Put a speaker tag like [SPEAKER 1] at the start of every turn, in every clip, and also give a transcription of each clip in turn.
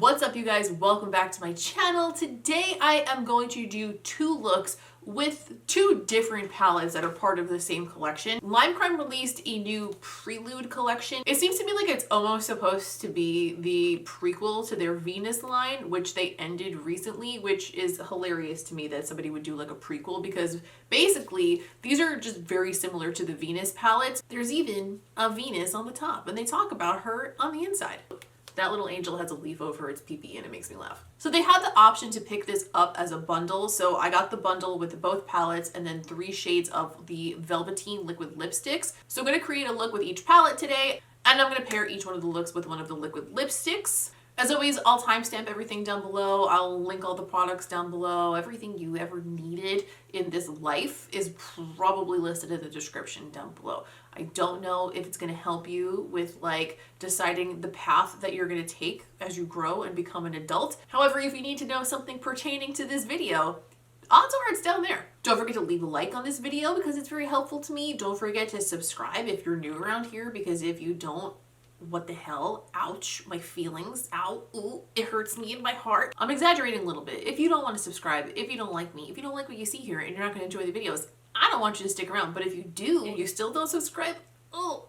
[SPEAKER 1] What's up, you guys? Welcome back to my channel. Today I am going to do two looks with two different palettes that are part of the same collection. Limecrime released a new Prelude collection. It seems to me like it's almost supposed to be the prequel to their Venus line, which they ended recently, which is hilarious to me that somebody would do like a prequel, because basically these are just very similar to the Venus palettes. There's even a Venus on the top and they talk about her on the inside. That little angel has a leaf over its pee-pee and it makes me laugh. So they had the option to pick this up as a bundle. So I got the bundle with both palettes and then 3 shades of the Velveteen liquid lipsticks. So I'm going to create a look with each palette today, and I'm going to pair each one of the looks with one of the liquid lipsticks. As always, I'll timestamp everything down below. I'll link all the products down below. Everything you ever needed in this life is probably listed in the description down below. I don't know if it's going to help you with like deciding the path that you're going to take as you grow and become an adult. However, if you need to know something pertaining to this video, odds are it's down there. Don't forget to leave a like on this video because it's very helpful to me. Don't forget to subscribe if you're new around here, because if you don't, what the hell? Ouch, my feelings. Ow, ooh, it hurts me in my heart. I'm exaggerating a little bit. If you don't want to subscribe, if you don't like me, if you don't like what you see here and you're not going to enjoy the videos, I don't want you to stick around. But if you do and you still don't subscribe, I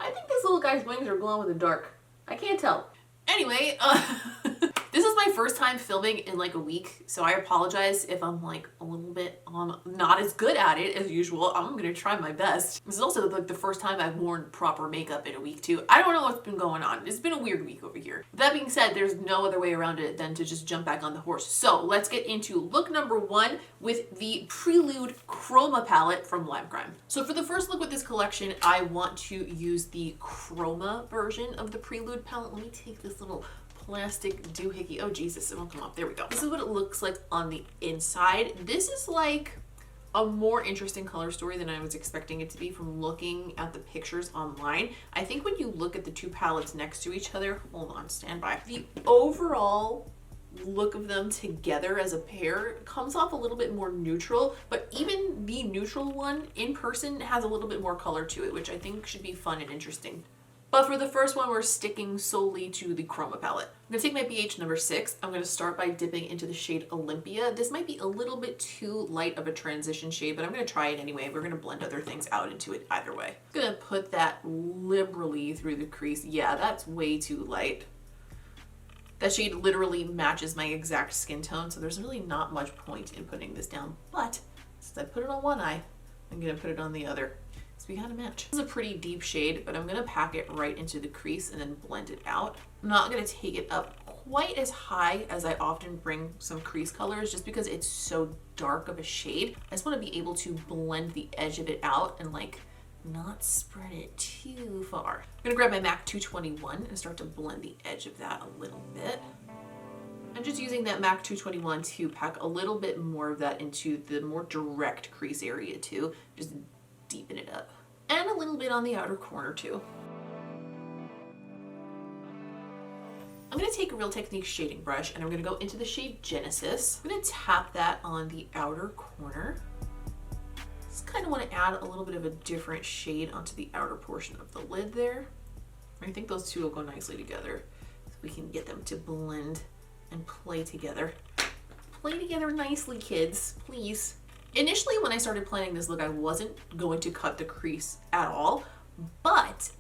[SPEAKER 1] think this little guy's wings are glowing in the dark. I can't tell. Anyway, this is my first time filming in like a week, so I apologize if I'm like a little bit not as good at it as usual. I'm gonna try my best. This is also like the first time I've worn proper makeup in a week too. I don't know what's been going on. It's been a weird week over here. With that being said, there's no other way around it than to just jump back on the horse. So let's get into look number 1 with the Prelude Chroma palette from Limecrime. So for the first look with this collection, I want to use the Chroma version of the Prelude palette. Let me take this little plastic doohickey. Oh Jesus, it won't come off. There we go. This is what it looks like on the inside. This is like a more interesting color story than I was expecting it to be from looking at the pictures online. I think when you look at the two palettes next to each other, hold on, stand by. The overall look of them together as a pair comes off a little bit more neutral, but even the neutral one in person has a little bit more color to it, which I think should be fun and interesting. But for the first one, we're sticking solely to the Chroma palette. I'm gonna take my pH number 6. I'm gonna start by dipping into the shade Olympia. This might be a little bit too light of a transition shade, but I'm gonna try it anyway. We're gonna blend other things out into it either way. I'm gonna put that liberally through the crease. Yeah, that's way too light. That shade literally matches my exact skin tone, so there's really not much point in putting this down. But since I put it on one eye, I'm gonna put it on the other. So we got a match. This is a pretty deep shade, but I'm gonna pack it right into the crease and then blend it out. I'm not gonna take it up quite as high as I often bring some crease colors, just because it's so dark of a shade. I just wanna be able to blend the edge of it out and like not spread it too far. I'm gonna grab my MAC 221 and start to blend the edge of that a little bit. I'm just using that MAC 221 to pack a little bit more of that into the more direct crease area too. Just deepen it up. And a little bit on the outer corner too. I'm going to take a Real Techniques shading brush and I'm going to go into the shade Genesis. I'm going to tap that on the outer corner. Just kind of want to add a little bit of a different shade onto the outer portion of the lid there. I think those two will go nicely together, so we can get them to blend and play together. Play together nicely, kids, please. Initially, when I started planning this look, I wasn't going to cut the crease at all, but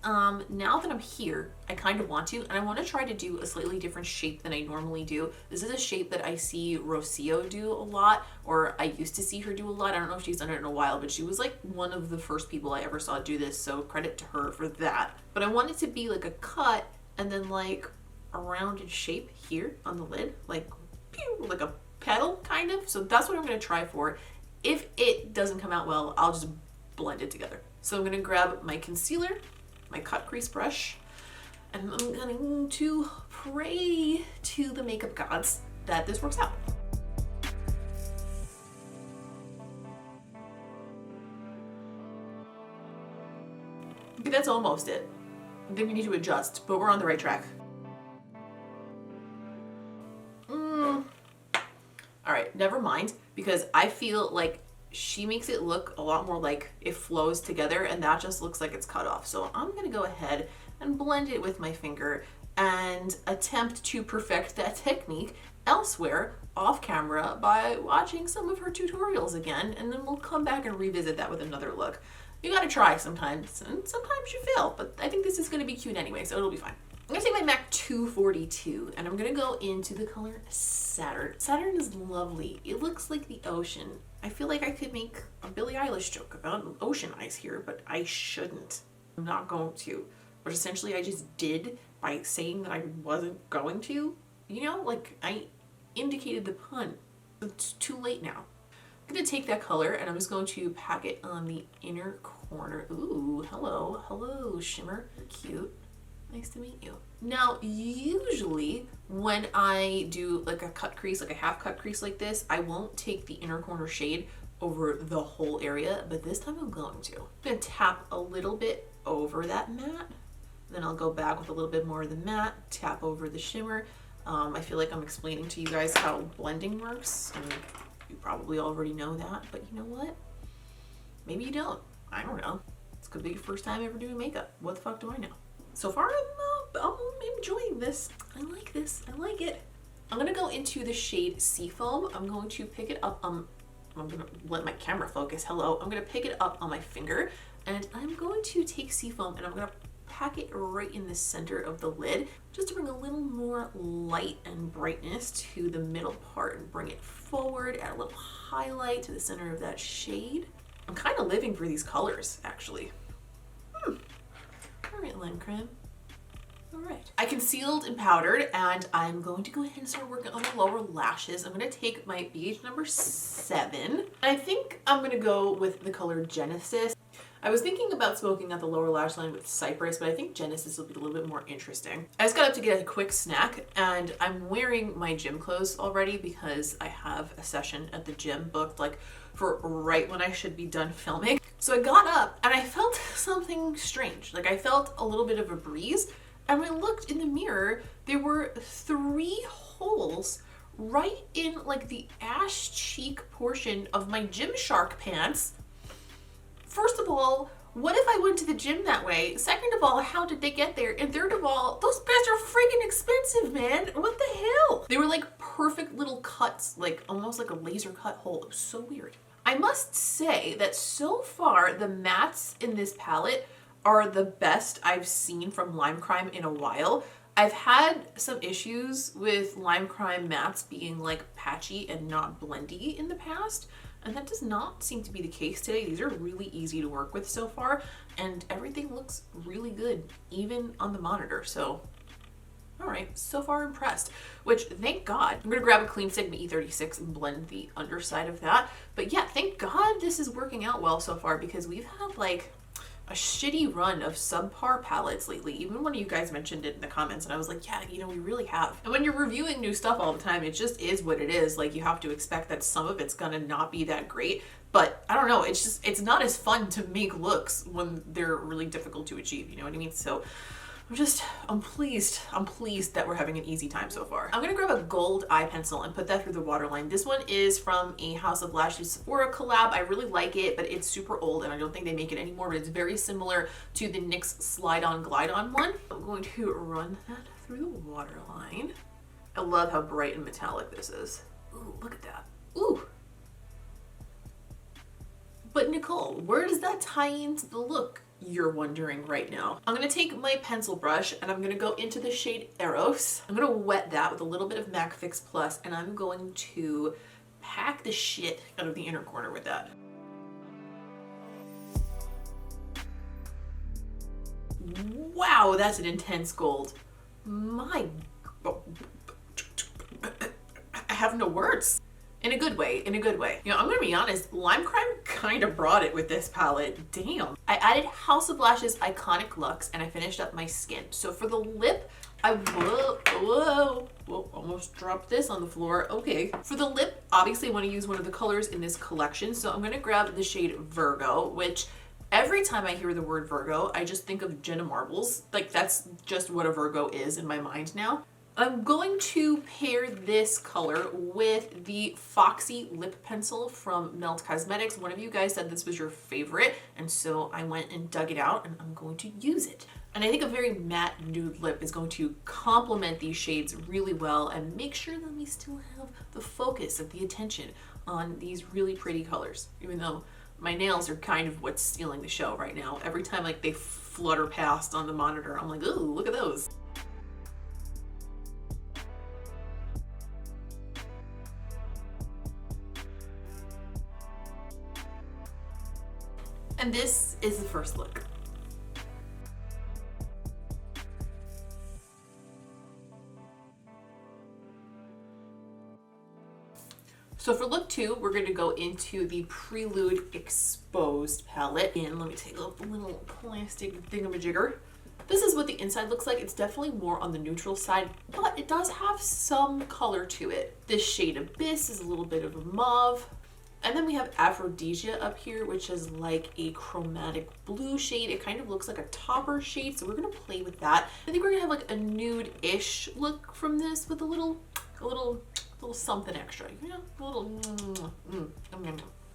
[SPEAKER 1] now that I'm here, I kind of want to, and I want to try to do a slightly different shape than I normally do. This is a shape that I see Rocio do a lot, or I used to see her do a lot. I don't know if she's done it in a while, but she was like one of the first people I ever saw do this, so credit to her for that. But I want it to be like a cut and then like a rounded shape here on the lid, like pew, like a petal kind of. So that's what I'm going to try for. If it doesn't come out well, I'll just blend it together. So I'm gonna grab my concealer, my cut crease brush, and I'm going to pray to the makeup gods that this works out. Okay, that's almost it. I think we need to adjust, but we're on the right track. All right, never mind, because I feel like she makes it look a lot more like it flows together, and that just looks like it's cut off. So I'm gonna go ahead and blend it with my finger and attempt to perfect that technique elsewhere off camera by watching some of her tutorials again, and then we'll come back and revisit that with another look. You gotta try sometimes, and sometimes you fail, but I think this is gonna be cute anyway, so it'll be fine. I'm gonna take my MAC 242 and I'm gonna go into the color Saturn. Saturn is lovely. It looks like the ocean. I feel like I could make a Billie Eilish joke about ocean eyes here, but I shouldn't. I'm not going to. But essentially I just did by saying that I wasn't going to. You know, like I indicated the pun. It's too late now. I'm gonna take that color and I'm just going to pack it on the inner corner. Ooh, hello, hello, shimmer, cute. Nice to meet you. Now, usually when I do like a cut crease, like a half cut crease like this, I won't take the inner corner shade over the whole area, but this time I'm going to. I'm gonna tap a little bit over that matte, then I'll go back with a little bit more of the matte, tap over the shimmer. I feel like I'm explaining to you guys how blending works, and you probably already know that, but you know what? Maybe you don't. I don't know. This could be your first time ever doing makeup. What the fuck do I know? So far, I'm enjoying this. I like this. I like it. I'm gonna go into the shade Seafoam. I'm going to pick it up. I'm gonna let my camera focus. Hello. I'm gonna pick it up on my finger, and I'm going to take Seafoam and I'm gonna pack it right in the center of the lid, just to bring a little more light and brightness to the middle part and bring it forward, add a little highlight to the center of that shade. I'm kind of living for these colors, actually. All right, Limecrime. All right. I concealed and powdered, and I'm going to go ahead and start working on the lower lashes. I'm going to take my BH number 7. I think I'm going to go with the color Genesis. I was thinking about smoking out the lower lash line with Cypress, but I think Genesis will be a little bit more interesting. I just got up to get a quick snack, and I'm wearing my gym clothes already because I have a session at the gym booked like for right when I should be done filming. So I got up and I felt something strange. Like I felt a little bit of a breeze, and when I looked in the mirror, there were 3 holes right in like the ash cheek portion of my Gymshark pants. First of all, what if I went to the gym that way? Second of all, how did they get there? And third of all, those pants are freaking expensive, man. What the hell? They were like perfect little cuts, like almost like a laser cut hole. It was so weird. I must say that so far, the mattes in this palette are the best I've seen from Limecrime in a while. I've had some issues with Limecrime mattes being like patchy and not blendy in the past, and that does not seem to be the case today. These are really easy to work with so far, and everything looks really good, even on the monitor. So, all right, so far impressed, which thank God. I'm gonna grab a clean Sigma E36 and blend the underside of that. But yeah, thank God this is working out well so far, because we've had like a shitty run of subpar palettes lately. Even one of you guys mentioned it in the comments, and I was like, yeah, you know, we really have. And when you're reviewing new stuff all the time, it just is what it is. Like, you have to expect that some of it's gonna not be that great, but I don't know, it's just, it's not as fun to make looks when they're really difficult to achieve, you know what I mean? So I'm pleased that we're having an easy time so far. I'm gonna grab a gold eye pencil and put that through the waterline. This one is from a House of Lashes Sephora collab. I really like it, but it's super old and I don't think they make it anymore, but it's very similar to the NYX Slide On Glide On one. I'm going to run that through the waterline. I love how bright and metallic this is. Ooh, look at that. Ooh. But Nicole, where does that tie into the look? You're wondering right now. I'm gonna take my pencil brush and I'm gonna go into the shade Eros. I'm gonna wet that with a little bit of MAC Fix Plus, and I'm going to pack the shit out of the inner corner with that. Wow, that's an intense gold. My, I have no words. In a good way, in a good way. You know, I'm gonna be honest, Limecrime kind of brought it with this palette. Damn. I added House of Lashes Iconic Luxe and I finished up my skin. So for the lip, whoa, almost dropped this on the floor. Okay. For the lip, obviously I want to use one of the colors in this collection. So I'm gonna grab the shade Virgo, which every time I hear the word Virgo, I just think of Jenna Marbles. Like, that's just what a Virgo is in my mind now. I'm going to pair this color with the Foxy lip pencil from Melt Cosmetics. One of you guys said this was your favorite, and so I went and dug it out and I'm going to use it. And I think a very matte nude lip is going to complement these shades really well and make sure that we still have the focus of the attention on these really pretty colors, even though my nails are kind of what's stealing the show right now. Every time like they flutter past on the monitor, I'm like, ooh, look at those. And this is the first look. So for look 2, we're going to go into the Prelude Exposed palette. And let me take off the little plastic thingamajigger. This is what the inside looks like. It's definitely more on the neutral side, but it does have some color to it. This shade Abyss is a little bit of a mauve. And then we have Aphrodisia up here, which is like a chromatic blue shade. It kind of looks like a topper shade, so we're gonna play with that. I think we're gonna have like a nude-ish look from this with a little something extra, you know, a little.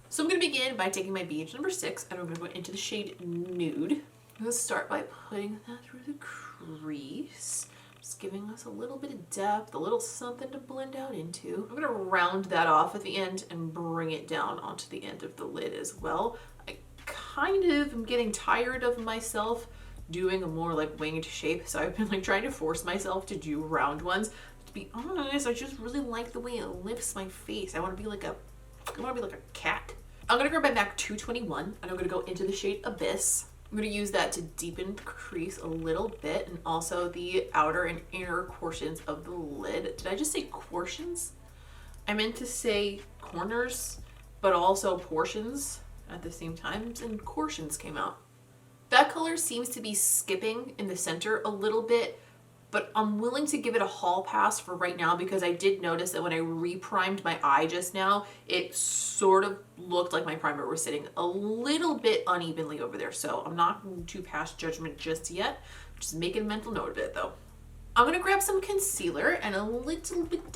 [SPEAKER 1] So I'm gonna begin by taking my BH number 6, and I'm gonna go into the shade Nude. I'm gonna start by putting that through the crease. Just giving us a little bit of depth, a little something to blend out into. I'm gonna round that off at the end and bring it down onto the end of the lid as well. I kind of am getting tired of myself doing a more like winged shape, so I've been like trying to force myself to do round ones. But to be honest, I just really like the way it lifts my face. I wanna be like a cat. I'm gonna grab my MAC 221 and I'm gonna go into the shade Abyss. I'm going to use that to deepen the crease a little bit and also the outer and inner portions of the lid. Did I just say portions? I meant to say corners, but also portions at the same time, and portions came out. That color seems to be skipping in the center a little bit, but I'm willing to give it a hall pass for right now because I did notice that when I reprimed my eye just now, it sort of looked like my primer was sitting a little bit unevenly over there. So I'm not going to pass judgment just yet. Just making a mental note of it though. I'm gonna grab some concealer and a little bit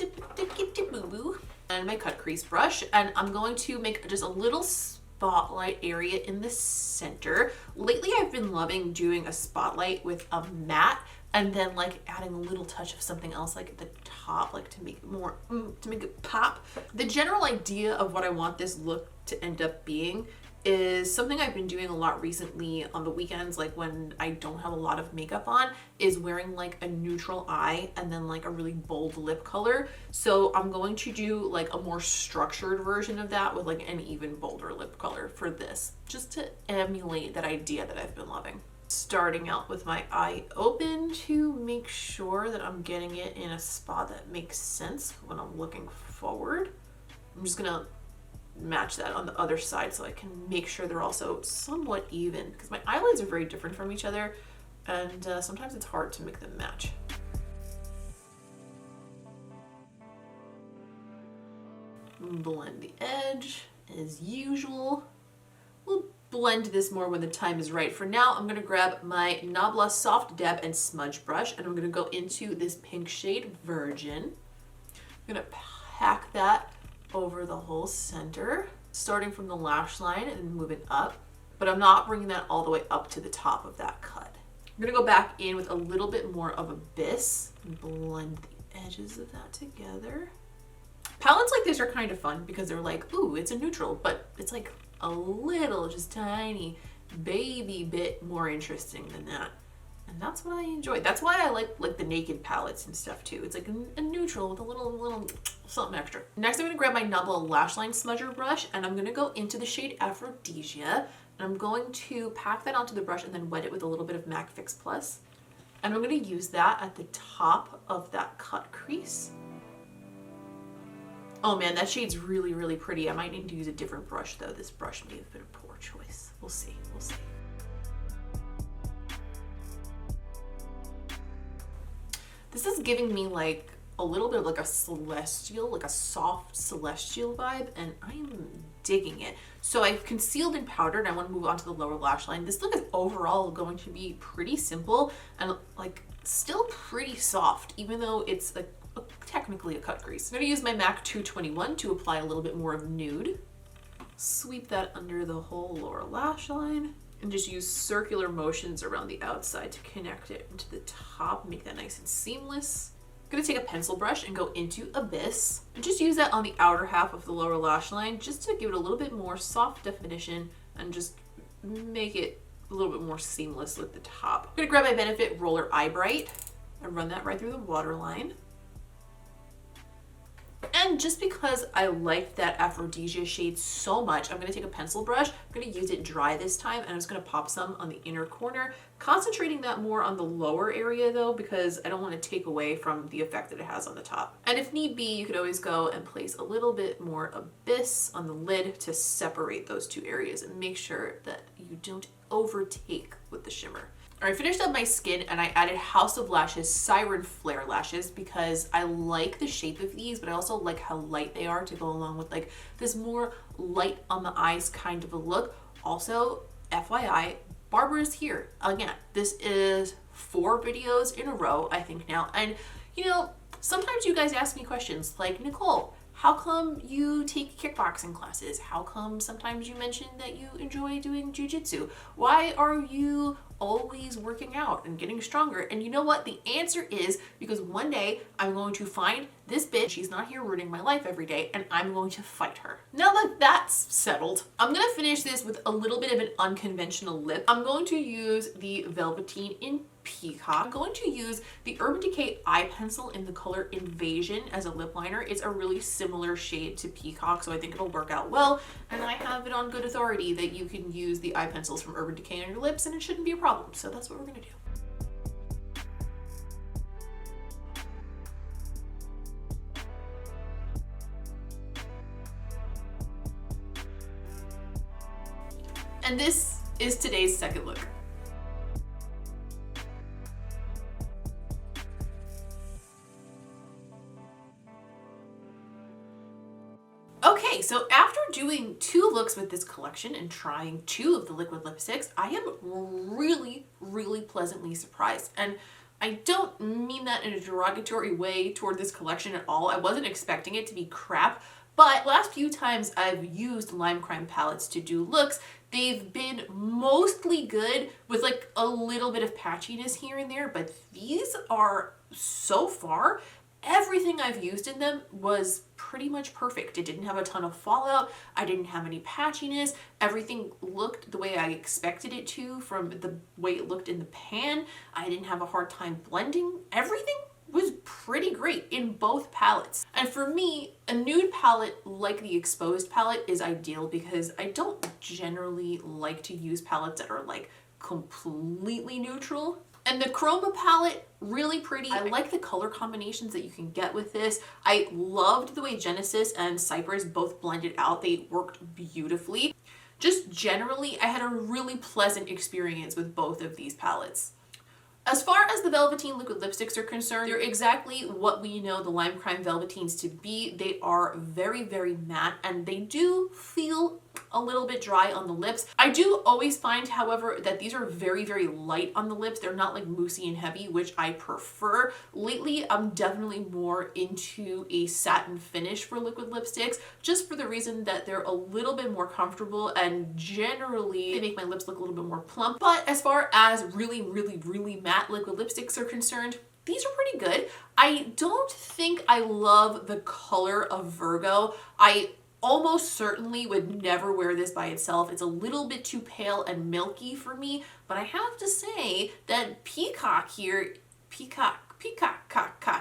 [SPEAKER 1] boo-boo and my cut crease brush, and I'm going to make just a little spotlight area in the center. Lately I've been loving doing a spotlight with a matte and then like adding a little touch of something else like at the top, like to make it more, to make it pop. The general idea of what I want this look to end up being is something I've been doing a lot recently on the weekends, like when I don't have a lot of makeup on, is wearing like a neutral eye and then like a really bold lip color. So I'm going to do like a more structured version of that with like an even bolder lip color for this, just to emulate that idea that I've been loving. Starting out with my eye open to make sure that I'm getting it in a spot that makes sense when I'm looking forward. I'm just gonna match that on the other side so I can make sure they're also somewhat even, because my eyelids are very different from each other and sometimes it's hard to make them match. Blend the edge as usual. We'll blend this more when the time is right. For now, I'm gonna grab my NABLA Soft Dab and Smudge Brush and I'm gonna go into this pink shade Virgin. I'm gonna pack that over the whole center, starting from the lash line and moving up, but I'm not bringing that all the way up to the top of that cut. I'm gonna go back in with a little bit more of Abyss and blend the edges of that together. Palettes like this are kind of fun because they're like, ooh, it's a neutral, but it's like a little, just tiny baby bit more interesting than that. And that's what I enjoy. That's why I like the Naked palettes and stuff too. It's like a neutral with a little something extra. Next, I'm gonna grab my NABLA Lash Line Smudger brush and I'm gonna go into the shade Aphrodisia. And I'm going to pack that onto the brush and then wet it with a little bit of MAC Fix Plus. And I'm gonna use that at the top of that cut crease. Oh man, that shade's really, really pretty. I might need to use a different brush though. This brush may have been a poor choice. We'll see, we'll see. This is giving me like a little bit of like a celestial, like a soft celestial vibe, and I'm digging it. So I've concealed and powdered. I want to move on to the lower lash line. This look is overall going to be pretty simple and like still pretty soft, even though it's like technically a cut crease. I'm going to use my MAC 221 to apply a little bit more of nude. Sweep that under the whole lower lash line. And just use circular motions around the outside to connect it into the top, make that nice and seamless. I'm gonna take a pencil brush and go into Abyss and just use that on the outer half of the lower lash line just to give it a little bit more soft definition and just make it a little bit more seamless with the top. I'm gonna grab my Benefit Roller Eye Bright and run that right through the waterline. And just because I liked that Aphrodisia shade so much, I'm going to take a pencil brush. I'm going to use it dry this time, and I'm just going to pop some on the inner corner, concentrating that more on the lower area though, because I don't want to take away from the effect that it has on the top. And if need be, you could always go and place a little bit more Abyss on the lid to separate those two areas and make sure that you don't overtake with the shimmer. All right, I finished up my skin and I added House of Lashes Siren Flare Lashes because I like the shape of these, but I also like how light they are to go along with like this more light on the eyes kind of a look. Also, FYI, Barbara is here. Again, this is 4 videos in a row, I think now. And you know, sometimes you guys ask me questions like, Nicole, how come you take kickboxing classes? How come sometimes you mention that you enjoy doing jujitsu? Why are you always working out and getting stronger? And you know what? The answer is because one day I'm going to find this bitch. She's not here ruining my life every day, and I'm going to fight her. Now that that's settled, I'm gonna finish this with a little bit of an unconventional lip. I'm going to use the Velveteen in Peacock. I'm going to use the Urban Decay eye pencil in the color Invasion as a lip liner. It's a really similar shade to Peacock, so I think it'll work out well. And I have it on good authority that you can use the eye pencils from Urban Decay on your lips and it shouldn't be a problem. So that's what we're gonna do. And this is today's second look. Okay, so after doing 2 looks with this collection and trying 2 of the liquid lipsticks, I am really, really pleasantly surprised. And I don't mean that in a derogatory way toward this collection at all. I wasn't expecting it to be crap, but last few times I've used Limecrime palettes to do looks, they've been mostly good with like a little bit of patchiness here and there, but these are so far, everything I've used in them was pretty much perfect. It didn't have a ton of fallout. I didn't have any patchiness. Everything looked the way I expected it to from the way it looked in the pan. I didn't have a hard time blending. Everything was pretty great in both palettes. And for me, a nude palette like the Exposed palette is ideal because I don't generally like to use palettes that are like completely neutral. And the CHROMA palette, really pretty. I like the color combinations that you can get with this. I loved the way Genesis and Cypress both blended out. They worked beautifully. Just generally, I had a really pleasant experience with both of these palettes. As far as the Velveteen liquid lipsticks are concerned, they're exactly what we know the Limecrime Velveteens to be. They are very, very matte and they do feel a little bit dry on the lips. I do always find, however, that these are very, very light on the lips. They're not like moussey and heavy, which I prefer. Lately, I'm definitely more into a satin finish for liquid lipsticks, just for the reason that they're a little bit more comfortable and generally they make my lips look a little bit more plump. But as far as really, really, really matte liquid lipsticks are concerned, these are pretty good. I don't think I love the color of Virgo. I almost certainly would never wear this by itself. It's a little bit too pale and milky for me, but I have to say that Peacock here, Peacock,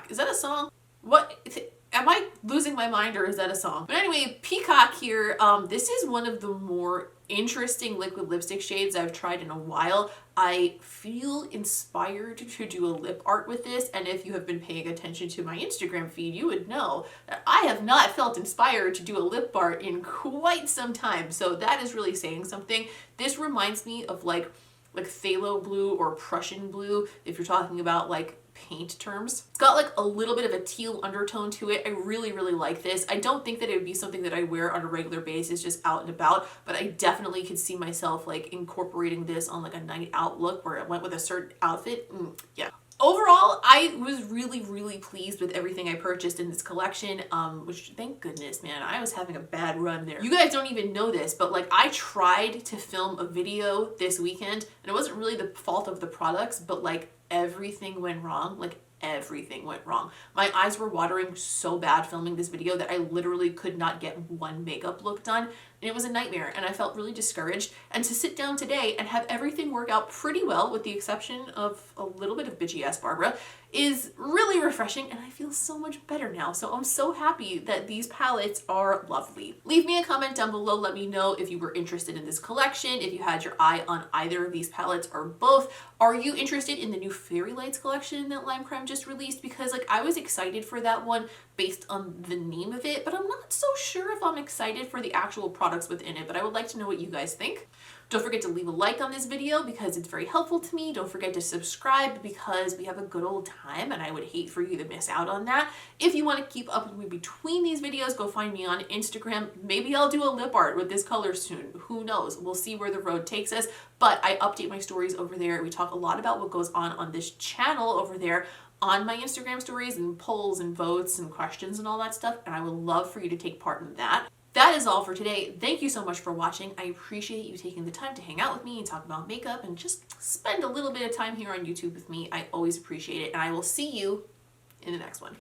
[SPEAKER 1] is that a song? What, am I losing my mind or is that a song? But anyway, Peacock here, this is one of the more interesting liquid lipstick shades I've tried in a while. I feel inspired to do a lip art with this, and if you have been paying attention to my Instagram feed, you would know that I have not felt inspired to do a lip art in quite some time, so that is really saying something. This reminds me of like phthalo blue or Prussian blue, if you're talking about like paint terms. It's got like a little bit of a teal undertone to it. I really, really like this. I don't think that it would be something that I wear on a regular basis just out and about, but I definitely could see myself like incorporating this on like a night out look where it went with a certain outfit. Yeah. Overall, I was really pleased with everything I purchased in this collection, which thank goodness, man, I was having a bad run there. You guys don't even know this, but like I tried to film a video this weekend and it wasn't really the fault of the products, but like everything went wrong. Like everything went wrong. My eyes were watering so bad filming this video that I literally could not get one makeup look done, and it was a nightmare, and I felt really discouraged. And to sit down today and have everything work out pretty well, with the exception of a little bit of bitchy ass Barbara, is really refreshing, and I feel so much better now. So I'm so happy that these palettes are lovely. Leave me a comment down below. Let me know if you were interested in this collection, if you had your eye on either of these palettes or both. Are you interested in the new Fairy Lights collection that Limecrime just released? Because like I was excited for that one based on the name of it, but I'm not so sure if I'm excited for the actual products within it, but I would like to know what you guys think. Don't forget to leave a like on this video because it's very helpful to me. Don't forget to subscribe because we have a good old time and I would hate for you to miss out on that. If you want to keep up with me between these videos, go find me on Instagram. Maybe I'll do a lip art with this color soon. Who knows? We'll see where the road takes us, but I update my stories over there. We talk a lot about what goes on this channel over there on my Instagram stories, and polls and votes and questions and all that stuff, and I would love for you to take part in that. That is all for today. Thank you so much for watching. I appreciate you taking the time to hang out with me and talk about makeup and just spend a little bit of time here on YouTube with me. I always appreciate it, and I will see you in the next one.